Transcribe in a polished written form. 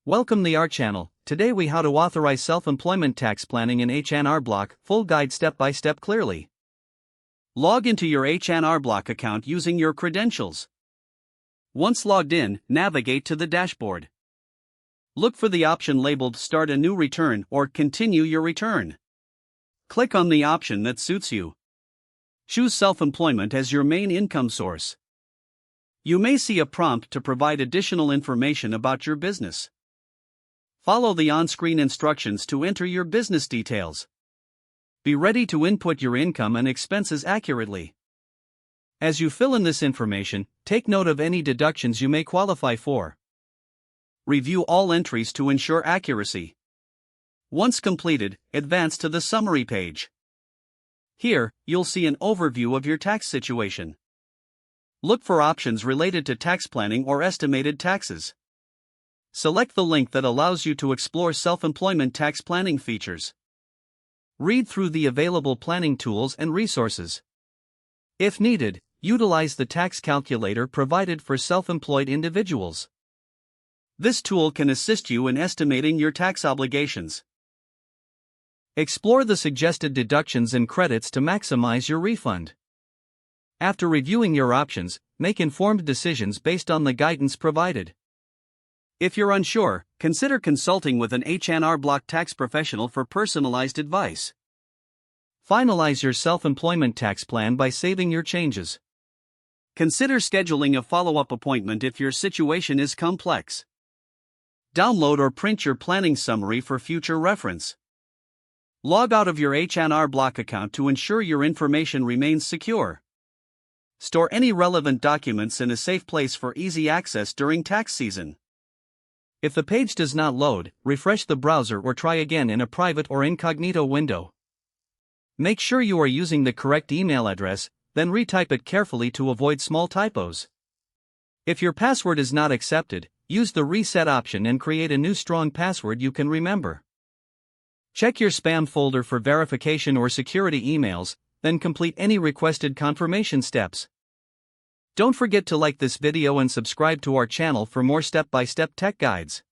Welcome to our channel. Today we how to authorize self-employment tax planning in H&R Block, full guide step by step clearly. Log into your H&R Block account using your credentials. Once logged in, navigate to the dashboard. Look for the option labeled Start a new return or Continue your return. Click on the option that suits you. Choose self-employment as your main income source. You may see a prompt to provide additional information about your business. Follow the on-screen instructions to enter your business details. Be ready to input your income and expenses accurately. As you fill in this information, take note of any deductions you may qualify for. Review all entries to ensure accuracy. Once completed, advance to the summary page. Here, you'll see an overview of your tax situation. Look for options related to tax planning or estimated taxes. Select the link that allows you to explore self-employment tax planning features. Read through the available planning tools and resources. If needed, utilize the tax calculator provided for self-employed individuals. This tool can assist you in estimating your tax obligations. Explore the suggested deductions and credits to maximize your refund. After reviewing your options, make informed decisions based on the guidance provided. If you're unsure, consider consulting with an H&R Block tax professional for personalized advice. Finalize your self-employment tax plan by saving your changes. Consider scheduling a follow-up appointment if your situation is complex. Download or print your planning summary for future reference. Log out of your H&R Block account to ensure your information remains secure. Store any relevant documents in a safe place for easy access during tax season. If the page does not load, refresh the browser or try again in a private or incognito window. Make sure you are using the correct email address, then retype it carefully to avoid small typos. If your password is not accepted, use the reset option and create a new strong password you can remember. Check your spam folder for verification or security emails, then complete any requested confirmation steps. Don't forget to like this video and subscribe to our channel for more step-by-step tech guides.